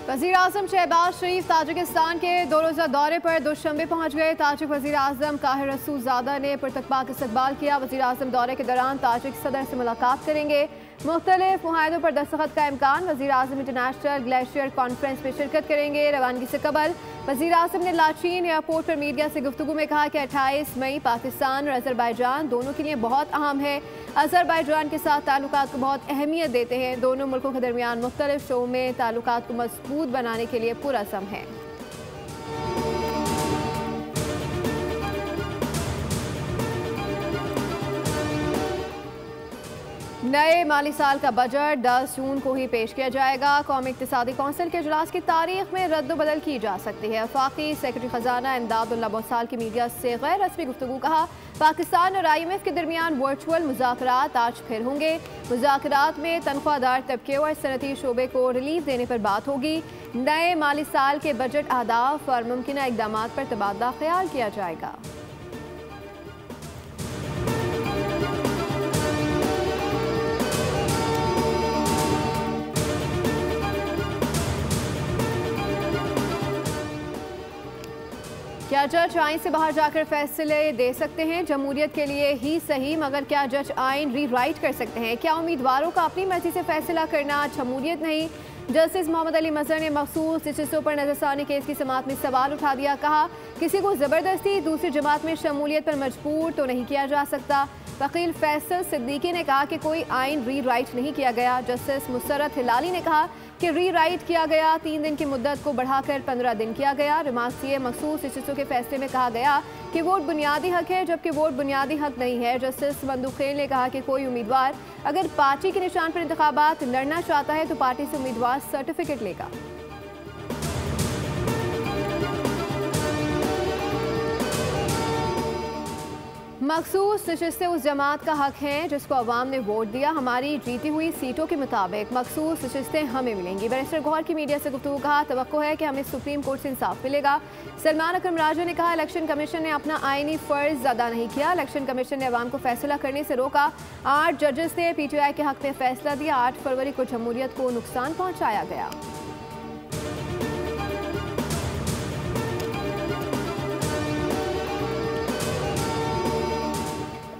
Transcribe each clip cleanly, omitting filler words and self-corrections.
वज़ीर आज़म शहबाज शरीफ ताजिकिस्तान के 2 रोज़ा दौरे पर दुशंबे पहुँच गए। ताजिक वज़ीर आज़म काहिर रसूलज़ादा ने पुरतकबाक इस्तकबाल किया। वज़ीर आज़म दौरे के दौरान ताजिक सदर से मुलाकात करेंगे। मुख्तलिफ मुआहदों पर दस्तखत का इम्कान। वज़ीर आज़म इंटरनेशनल ग्लेशियर कॉन्फ्रेंस में शिरकत करेंगे। रवानगी से कबल वज़ीर आज़म ने लाचीन एयरपोर्ट पर मीडिया से गुफ्तगू में कहा कि 28 मई पाकिस्तान और अज़रबैजान दोनों के लिए बहुत अहम है। अज़रबैजान के साथ ताल्लुकात को बहुत अहमियत देते हैं। दोनों मुल्कों के दरमियान मुख्तलिफ शोबों में ताल्लुकात को मजबूत बनाने के लिए पुरअज़्म है। नए माली साल का बजट 10 जून को ही पेश किया जाएगा। कौमी इक़्तिसादी कौंसिल के इजलास की तारीख में रद्द-बदल की जा सकती है। वफाकी सेक्रेटरी खजाना इमदादुल्लाह बौसाल की मीडिया से गैर रस्मी गुफ्तगू। कहा, पाकिस्तान और IMF के दरमियान वर्चुअल मुज़ाकरात आज फिर होंगे। मुज़ाकरात में तनख्वाहदार तबके और सनती शोबे को रिलीफ देने पर बात होगी। नए माली साल के बजट अहदाफ और मुमकिना इक़दामात पर तबादला ख्याल किया जाएगा। क्या जज आइन से बाहर जाकर फैसले दे सकते हैं? जमहूरियत के लिए ही सही, मगर क्या जज आइन री राइट कर सकते हैं? क्या उम्मीदवारों का अपनी मर्जी से फैसला करना जमहूरियत नहीं? जस्टिस मोहम्मद अली मजहर ने मखसूस जस्टिसों पर नजरसानी केस की समाअत में सवाल उठा दिया। कहा, किसी को ज़बरदस्ती दूसरी जमात में शमूलियत पर मजबूर तो नहीं किया जा सकता। वकील फैसल सिद्दीकी ने कहा कि कोई आइन री राइट नहीं किया गया। जस्टिस मुसर्रत हिलाली ने कहा कि री राइट किया गया, 3 दिन की मुद्दत को बढ़ाकर 15 दिन किया गया। रिमार्क्स दिए, मखसूस जस्टिसों के फैसले में कहा गया कि वोट बुनियादी हक है, जबकि वोट बुनियादी हक नहीं है। जस्टिस बंदूखेल ने कहा कि कोई उम्मीदवार अगर पार्टी के निशान पर इंतखाबात लड़ना चाहता है तो पार्टी से उम्मीदवार सर्टिफिकेट लेगा। मखसूस नशिस्तें उस जमात का हक हैं जिसको अवाम ने वोट दिया। हमारी जीती हुई सीटों के मुताबिक मखसूस नशिस्तें हमें मिलेंगी। बैरिस्टर गौहर की मीडिया से गुफ्तगू। कहा, तवक्को है कि हमें सुप्रीम कोर्ट से इंसाफ मिलेगा। सलमान अकरम राजा ने कहा, इलेक्शन कमीशन ने अपना आईनी फ़र्ज अदा नहीं किया। इलेक्शन कमीशन ने अवाम को फैसला करने से रोका। 8 जजेस ने PTI के हक में फैसला दिया। 8 फरवरी को जमहूरियत को नुकसान पहुँचाया गया।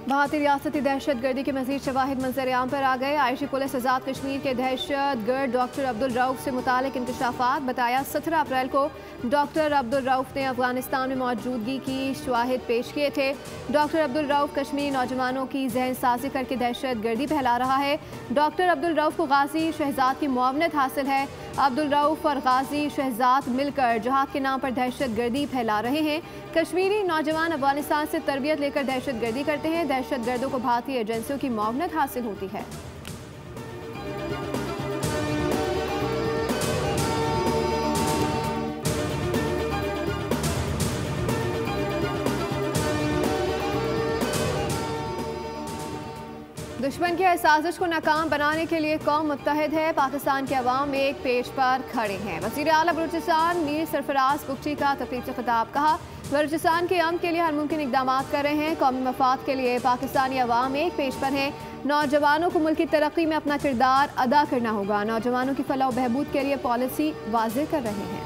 भारतीय रियासती दहशत गर्दी के मजीद शवाहिद मंजर-ए-आम पर आ गए। आईजी पुलिस आज़ाद कश्मीर के दहशत गर्द डॉक्टर अब्दुल रऊफ से मुतालिक इंकशाफात। बताया, 17 अप्रैल को डॉक्टर अब्दुल रऊफ ने अफगानिस्तान में मौजूदगी की शवाहिद पेश किए थे। डॉक्टर अब्दुल रऊफ कश्मीरी नौजवानों की जहन साजी करके दहशत गर्दी फैला रहा है। डॉक्टर अब्दुल रऊफ को गाजी शहजाद की मुआवनत हासिल है। अब्दुल रऊफ और गाजी शहजाद मिलकर जहाद के नाम पर दहशत गर्दी फैला रहे हैं। कश्मीरी नौजवान अफगानिस्तान से तरबियत लेकर दहशत गर्दी करते हैं। दहशत गर्दों को भारतीय एजेंसियों की मुआवनत हासिल होती है। दुश्मन की साजिश को नाकाम बनाने के लिए कौम मुत्तहिद है। पाकिस्तान के अवाम एक पेज पर खड़े हैं। वज़ीर आला बलूचिस्तान मीर सरफराज कुकची का तकरीब से खिताब। कहा, बलूचिस्तान के अमन के लिए हर मुमकिन इक़दामात कर रहे हैं। कौमी मफाद के लिए पाकिस्तानी अवाम एक पेज पर हैं। नौजवानों को मुल्क की तरक्की में अपना किरदार अदा करना होगा। नौजवानों की फलाह व बहबूद के लिए पॉलिसी वाज़ेह कर रहे हैं।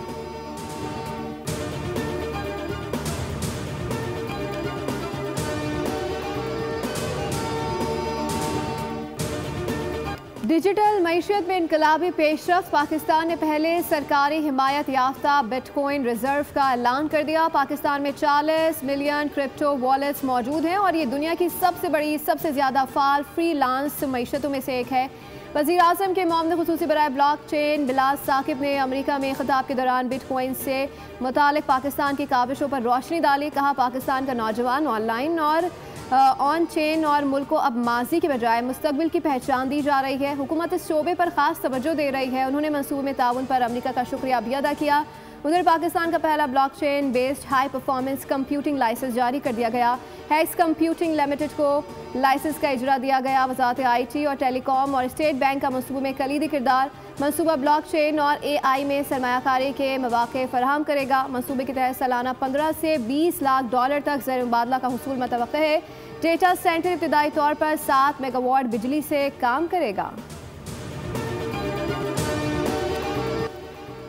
डिजिटल मईशत में इनकलाबी पेशरफ। पाकिस्तान ने पहले सरकारी हिमायत याफ्ता बिटकॉइन रिजर्व का ऐलान कर दिया। पाकिस्तान में 40 मिलियन क्रिप्टो वॉलेट्स मौजूद हैं और ये दुनिया की सबसे बड़ी, सबसे ज़्यादा फाल फ्रीलांस मईशतों में से एक है। वज़ीर आज़म के मामले खुसूसी बराए ब्लॉक चेन बिलाल साकिब ने अमेरिका में खिताब के दौरान बिटकॉइन से मुतालिक पाकिस्तान की काविशों पर रोशनी डाली। कहा, पाकिस्तान का नौजवान ऑनलाइन और ऑन चेन और मुल्क को अब माजी के बजाय मुस्तकबिल की पहचान दी जा रही है। हुकूमत इस शोबे पर खास तवज्जो दे रही है। उन्होंने मंसूबे में ताउन पर अमेरिका का शुक्रिया भी अदा किया। उधर पाकिस्तान का पहला blockchain based high performance computing licence जारी कर दिया गया। हैक्स कंप्यूटिंग लिमिटेड को लाइसेंस का इजरा दिया गया। वजारत IT और टेलीकॉम और स्टेट बैंक का मंसूबे में कलीदी किरदार। मंसूबा ब्लॉकचेन और AI में सरमायाकारी के मौके फराहम करेगा। मंसूबे के तहत सालाना 15 से 20 लाख डॉलर तक ज़र मुबादला का हुसूल मुतवक्किल है। डेटा सेंटर इब्तदाई तौर पर 7 मेगावाट बिजली से काम करेगा।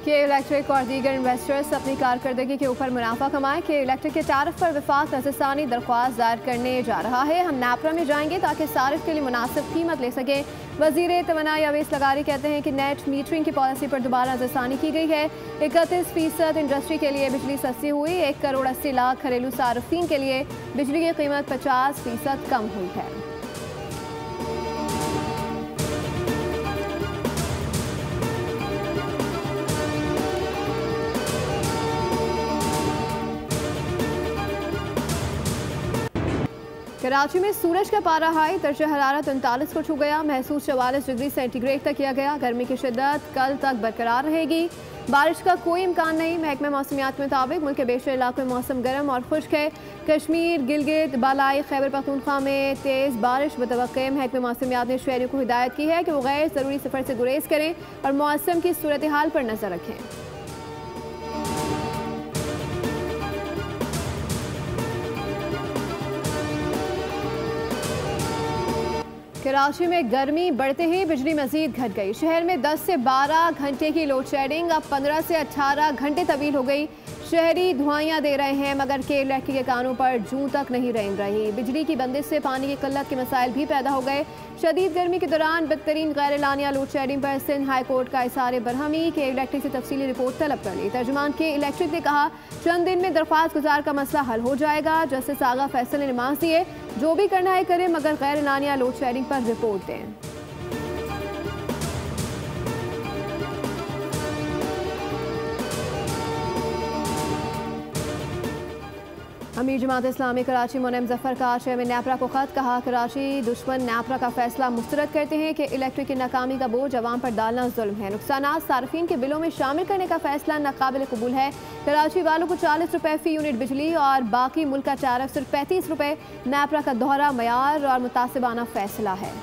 के इलेक्ट्रिक और दीगर इन्वेस्टर्स अपनी कारकर्दगी के ऊपर मुनाफा कमाएं। के इलेक्ट्रिक के तारफ पर वफाक नजरसानी दरख्वास्त दायर करने जा रहा है। हम नैपरा में जाएंगे ताकि सारिफ के लिए मुनासिब कीमत ले सकें। वजीर तवानाई अवैस लगारी कहते हैं कि नेट मीटरिंग की पॉलिसी पर दोबारा नजरसानी की गई है। 31% इंडस्ट्री के लिए बिजली सस्ती हुई। 1 करोड़ 80 लाख घरेलू सार्फिन के लिए बिजली की कीमत 50% कम हुई है। कराची में सूरज का पारा हाई दर्जा हरारत 39 को छू गया। महसूस 44 डिग्री सेंटीग्रेड तक किया गया। गर्मी की शिद्दत कल तक बरकरार रहेगी। बारिश का कोई इम्कान नहीं। महकमा मौसमियात के मुताबिक मुल्क के बेशतर इलाकों में मौसम गर्म और खुश्क है। कश्मीर, गिलगित, बालाई, खैबर पख्तूनख्वा में तेज़ बारिश मुतवक्के। महकमा मौसमियात ने शहरियों को हिदायत की है कि वो गैर ज़रूरी सफ़र से गुरेज करें और मौसम की सूरत हाल पर नज़र रखें। कराची में गर्मी बढ़ते ही बिजली मजीद घट गई। शहर में 10 से 12 घंटे की लोड शेडिंग अब 15 से 18 घंटे तवील हो गई। शहरी धुआइयाँ दे रहे हैं मगर के इलेक्ट्रिक के कानों पर जूं तक नहीं रेंग रही। बिजली की बंदिश से पानी की किल्लत के मसाइल भी पैदा हो गए। शदीद गर्मी के दौरान बदतरीन गैर एलानिया लोड शेडिंग पर सिंध हाई कोर्ट का इसारे बरहमी। के इलेक्ट्रिक से तफसीली रिपोर्ट तलब कर ली। तर्जुमान के इलेक्ट्रिक ने कहा चंद दिन में दरख्वास्त गुजार का मसला हल हो जाएगा। जस्टिस आगा फैसल ने नमाज दिए जो भी करना है करें मगर गैर एलानिया लोड शेडिंग पर रिपोर्ट दें। अमीर जमात इस्लामी कराची मोनेम जफर का चेयरमैन नैपरा को खत। कहा कराची दुश्मन नैपरा का फैसला मुस्तरद करते हैं कि इलेक्ट्रिक की नाकामी का बोझ अवाम पर डालना जुल्म है। नुकसानात सार्फिन के बिलों में शामिल करने का फैसला नाकाबिल कबूल है। कराची वालों को 40 रुपये फी यूनिट बिजली और बाकी मुल्क का चारफ सिर्फ 35 रुपये। नैपरा का दोहरा मयार और मुतासिबाना फैसला है।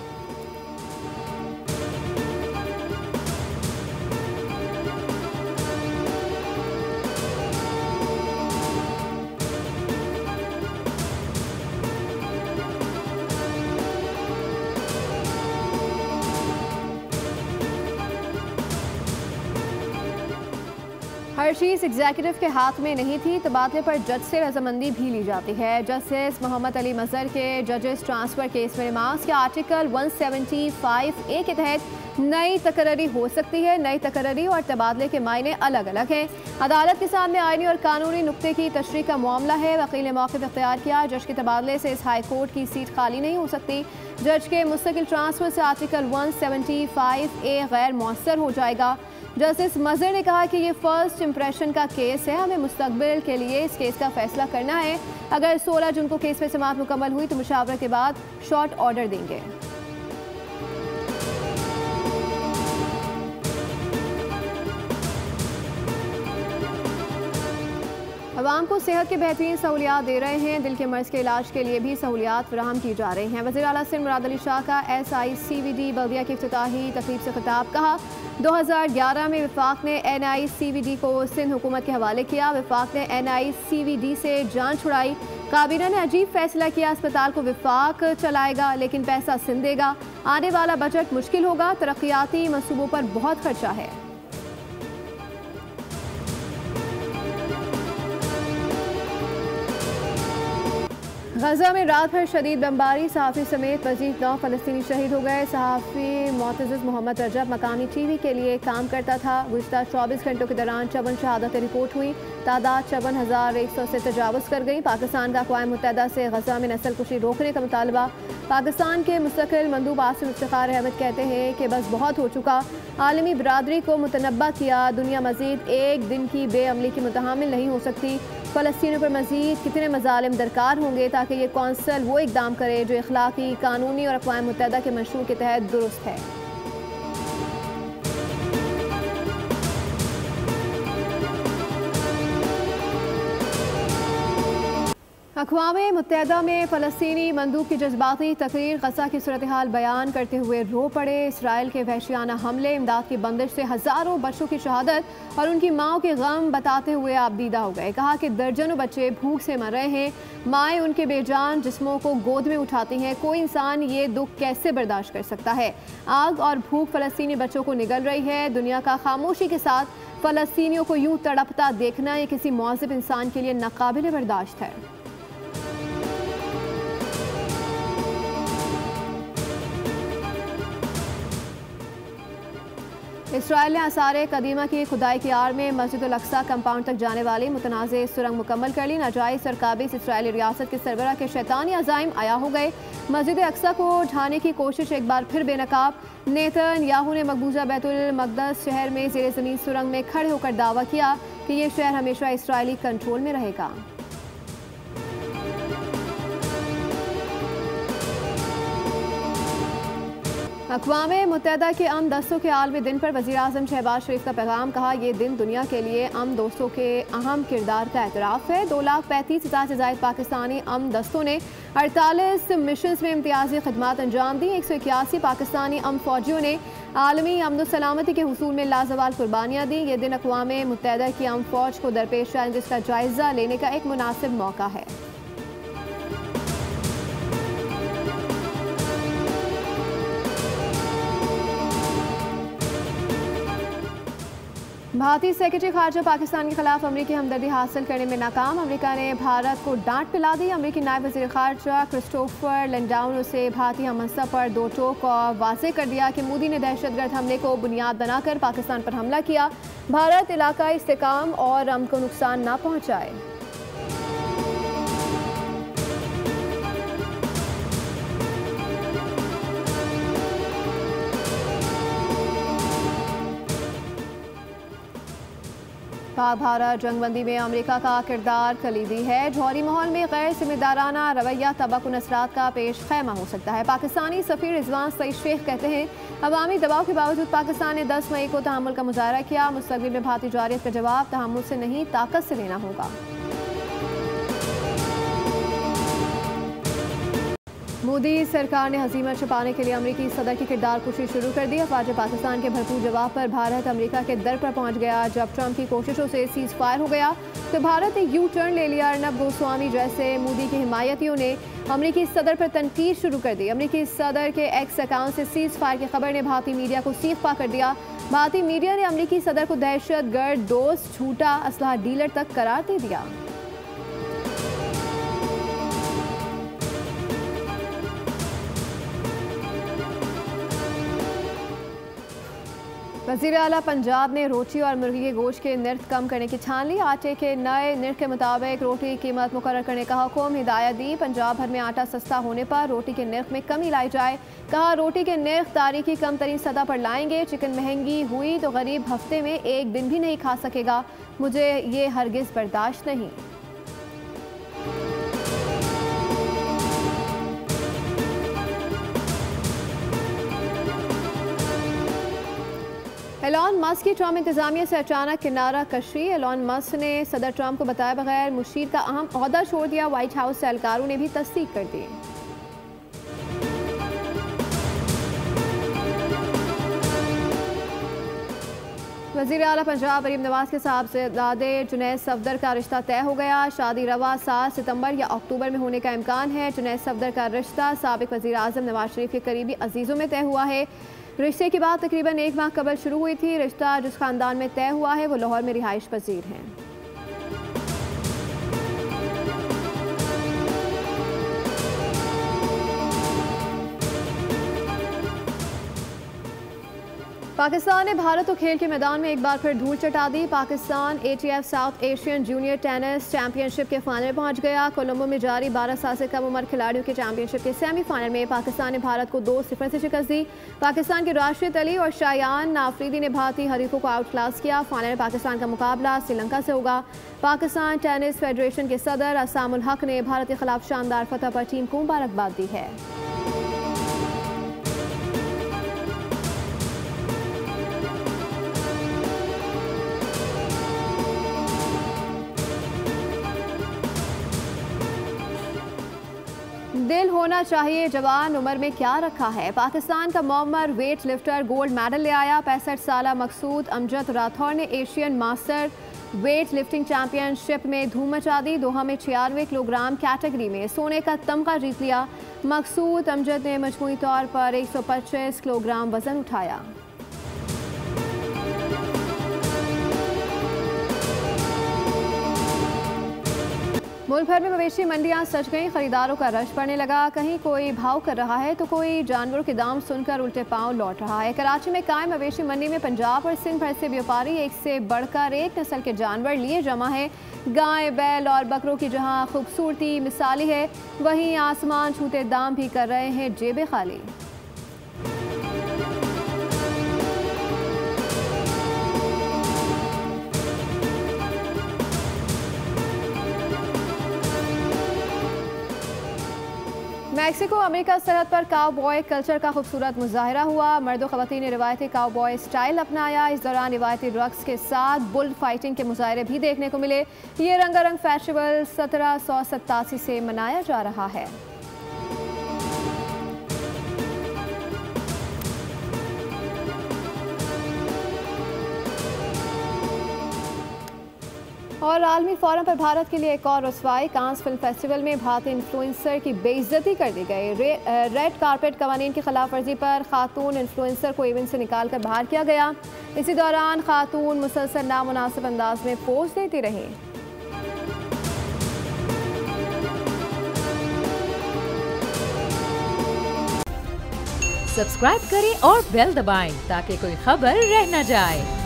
हर चीज़ एग्जीक्यूटिव के हाथ में नहीं थी। तबादले पर जज से रजामंदी भी ली जाती है। जस्टिस मोहम्मद अली मजहर के जजेस ट्रांसफ़र केस में रिमांस के आर्टिकल 175A के तहत नई तकर्री हो सकती है। नई तकर्री और तबादले के मायने अलग अलग हैं। अदालत के सामने आईनी और कानूनी नुक्ते की तशरीह का मामला है। वकील ने मौक़िफ़ इख्तियार किया जज के तबादले से इस हाई कोर्ट की सीट खाली नहीं हो सकती। जज के मुस्तकिल ट्रांसफ़र से आर्टिकल 175A गैर मौसर हो जाएगा। जस्टिस मजहर ने कहा कि ये फर्स्ट इंप्रेशन का केस है। हमें मुस्तकबिल के लिए इस केस का फैसला करना है। अगर 16 जून को केस में समाअत मुकम्मल हुई तो मुशावरा के बाद शॉर्ट ऑर्डर देंगे। अवाम को सेहत के बेहतरीन सहूलियात दे रहे हैं। दिल के मर्ज के इलाज के लिए भी सहूलियात फराहम की जा रही हैं। वज़ीर आला सिंध मुराद अली शाह का SICVD बल्दिया की इफ्तिताही तकरीब से खिताब। कहा 2011 में वफाक ने NICVD को सिंध हुकूमत के हवाले किया। वफाक ने NICVD से जान छुड़ाई। काबीना ने अजीब फैसला किया अस्पताल को वफाक चलाएगा लेकिन पैसा सिंध देगा। आने वाला बजट मुश्किल होगा। तरक्याती मंसूबों पर बहुत खर्चा है। गजा में रात भर शदीद बमबारी। सहाफ़ी समेत मज़ीद 9 फ़लस्तीनी शहीद हो गए। सहाफ़ी मोतज़िज़ मोहम्मद रजब मकामी TV के लिए काम करता था। गुज़िश्ता 24 घंटों के दौरान 54 शहादतें रिपोर्ट हुई। तादाद 54,100 से तजावुज़ कर गई। पाकिस्तान का अक़वाम मुत्तहिदा से गजा में नस्लकुशी रोकने का मुतालबा। पाकिस्तान के मुस्तक़िल मंदूब आसिम इफ्तिखार अहमद कहते हैं कि बस बहुत हो चुका। आलमी बरादरी को मुतनब्बा किया दुनिया मज़ीद एक दिन की बेअमली की मुतहामिल नहीं हो सकती। फ़लस्तीनियों पर मज़ीद कितने मज़ालिम दरकार होंगे ताकि ये कौंसल वो इक़दाम करे जो इखलाकी, कानूनी और अक़वाम मुत्तहिदा के मंशूर के तहत दुरुस्त है। अक़वाम मुत्तहिदा में फ़लस्तीनी मंदूब की जज्बाती तकरीर। गजा की सूरत हाल बयान करते हुए रो पड़े। इसराइल के वहशियाना हमले, इमदाद की बंदिश से हज़ारों बच्चों की शहादत और उनकी माओं के गम बताते हुए आपदीदा हो गए। कहा कि दर्जनों बच्चे भूख से मर रहे हैं। माएँ उनके बेजान जिस्मों को गोद में उठाती हैं। कोई इंसान ये दुख कैसे बर्दाश्त कर सकता है। आग और भूख फ़लस्तीनी बच्चों को निगल रही है। दुनिया का खामोशी के साथ फ़लस्तीनियों को यूं तड़पता देखना ये किसी मौज़िब इंसान के लिए नाकाबिल बर्दाश्त है। इसराइल ने आसार कदीमा की खुदाई की आड़ में मस्जिद अल अक्सा कंपाउंड तक जाने वाली मुतनाज़ सुरंग मुकम्मल कर ली। नाजायज़ और काबिज़ इसराइली रियासत के सरबराह के शैतानी अज़ाइम आया हो गए। मस्जिद अक्सा को ढाने की कोशिश एक बार फिर बेनकाब। नेतन्याहू ने मकबूजा बैतुल मक़दस शहर में ज़ेर ज़मीन सुरंग में खड़े होकर दावा किया कि ये शहर हमेशा इसराइली कंट्रोल में रहेगा। अक़वाम मुत्तहिदा के अमन दस्तों के आलमी दिन पर वज़ीर आज़म शहबाज शरीफ का पैगाम। कहा, ये दिन दुनिया के लिए अमन दोस्तों के अहम किरदार का एतराफ़ है। 2,35,000 से ज़ायद पाकिस्तानी अमन दस्तों ने 48 मिशंस में इम्तियाज़ी खदमात अंजाम दी। 181 पाकिस्तानी अमन फ़ौजियों ने आलमी अमन व सलामती के हुसूल में लाजवाल कुर्बानियाँ दी। ये दिन अक़वाम मुत्तहिदा की अमन फ़ौज को दरपेश चैलेंजेस का जायज़ा लेने का एक मुनासिब मौका है। भारतीय सेक्रेटरी खारजा पाकिस्तान के खिलाफ अमरीकी हमदर्दी हासिल करने में नाकाम। अमरीका ने भारत को डांट पिला दी। अमरीकी नायब वज़ीर खारजा क्रिस्टोफर लैंडाउन से भारतीय हमसफ़र पर दो टोक वाज़ेह कर दिया कि मोदी ने दहशतगर्द हमले को बुनियाद बनाकर पाकिस्तान पर हमला किया। भारत इलाकाई इस्तेहकाम और अमन को नुकसान न पहुँचाए। पाक भारत जंगबंदी में अमेरिका का किरदार कलीदी है। जौहरी माहौल में गैर जिम्मेदाराना रवैया तबाकुन असरात का पेश खैमा हो सकता है। पाकिस्तानी सफ़ीर रिजवान सईद शेख कहते हैं, अवामी दबाव के बावजूद पाकिस्तान ने 10 मई को तहम्मुल का मुजाहरा किया। मुस्तक़बिल में भारतीय जारियत का जवाब तहम्मुल से नहीं ताकत से लेना होगा। मोदी सरकार ने हज़ीमत छुपाने के लिए अमरीकी सदर की किरदार कुशी शुरू कर दी। अफवाज पाकिस्तान के भरपूर जवाब पर भारत अमरीका के दर पर पहुंच गया। जब ट्रंप की कोशिशों से सीज़ फायर हो गया तो भारत ने यू टर्न ले लिया। अर्नब गोस्वामी जैसे मोदी के हिमायतियों ने अमरीकी सदर पर तनकीद शुरू कर दी। अमरीकी सदर के एक्स अकाउंट से सीज़ फायर की खबर ने भारतीय मीडिया को सीख पा कर दिया। भारतीय मीडिया ने अमरीकी सदर को दहशतगर्द, दोस्त, झूठा असलहा डीलर तक करार दे दिया। वज़ीर आला पंजाब ने रोटी और मुर्गी के गोश्त के निर्ख कम करने की ठान ली। आटे के नए निर्ख के मुताबिक रोटी की कीमत मुकर्रर करने का हुक्म। हिदायत दी, पंजाब भर में आटा सस्ता होने पर रोटी के निर्ख में कमी लाई जाए। कहा, रोटी के निर्ख तारीखी कम तरीन सतह पर लाएंगे। चिकन महंगी हुई तो गरीब हफ्ते में एक दिन भी नहीं खा सकेगा। मुझे ये हरगिज़ बर्दाश्त नहीं। एलॉन मस्क की ट्रंप इंतजामिया से अचानक किनारा कशी। एलॉन मस्क ने सदर ट्रंप को बताए बगैर मुशीर का अहम ओहदा छोड़ दिया। व्हाइट हाउस से एहलकारों ने भी तस्दीक कर दी। वज़ीर आला पंजाब मरीम नवाज के साहबजादे जुनैद सफदर का रिश्ता तय हो गया। शादी रवा 7 सितंबर या अक्टूबर में होने का इम्कान है। जुनैद सफदर का रिश्ता साबिक वज़ीर आज़म नवाज शरीफ के करीबी अजीज़ों में तय हुआ है। रिश्ते की बात तकरीबन 1 माह कबल शुरू हुई थी। रिश्ता जिस खानदान में तय हुआ है वो लाहौर में रिहाइश पजीर हैं। पाकिस्तान ने भारत को खेल के मैदान में एक बार फिर धूल चटा दी। Pakistan ATF south Asian junior tennis championship के फाइनल में पहुंच गया। कोलंबो में जारी 12 साल से कम उम्र खिलाड़ियों के चैंपियनशिप के सेमीफाइनल में पाकिस्तान ने भारत को 2-0 से शिकस्त दी। पाकिस्तान के राशिद अली और शायान आफरीदी ने भारतीय हरीफों को आउट क्लास किया। फाइनल में पाकिस्तान का मुकाबला श्रीलंका से होगा। पाकिस्तान टेनिस फेडरेशन के सदर असामुल हक ने भारत के खिलाफ शानदार फतह पर टीम को मुबारकबाद दी है। दिल होना चाहिए जवान, उम्र में क्या रखा है। पाकिस्तान का मॉमर वेट लिफ्टर गोल्ड मेडल ले आया। 65 साल मकसूद अमजद राठौर ने Asian master weight lifting championship में धूम मचा दी। दोहा में 96 किलोग्राम कैटेगरी में सोने का तमगा जीत लिया। मकसूद अमजद ने मजमूई तौर पर 125 किलोग्राम वजन उठाया। मुल्क भर में मवेशी मंडियां सज गईं, खरीदारों का रश बढ़ने लगा। कहीं कोई भाव कर रहा है तो कोई जानवरों के दाम सुनकर उल्टे पांव लौट रहा है। कराची में कायम मवेशी मंडी में पंजाब और सिंध भर से व्यापारी एक से बढ़कर एक नस्ल के जानवर लिए जमा है। गाय, बैल और बकरों की जहां खूबसूरती मिसाली है, वहीं आसमान छूते दाम भी कर रहे हैं जेबें खाली। मैक्सिको अमेरिका सरहद पर काउबॉय कल्चर का खूबसूरत मुजाहरा हुआ। मर्द ख़वातीन ने रिवायती काउबॉय स्टाइल अपनाया। इस दौरान रिवायती रक्स के साथ बुल फाइटिंग के मुजाहरे भी देखने को मिले। ये रंगारंग फेस्टिवल 1787 से मनाया जा रहा है। और आलमी फोरम पर भारत के लिए एक और रुसवाई। कांस फिल्म फेस्टिवल में भारतीय इन्फ्लुएंसर की बेइज्जती कर दी गई। रेड कारपेट कवानीन की खिलाफ वर्जी पर खातून इन्फ्लुएंसर को इवेंट से निकाल कर बाहर किया गया। इसी दौरान खातून मुसलसल नामुनासिब अंदाज में पोज देती रही। सब्सक्राइब करें और बेल दबाएं ताकि कोई खबर रह न जाए।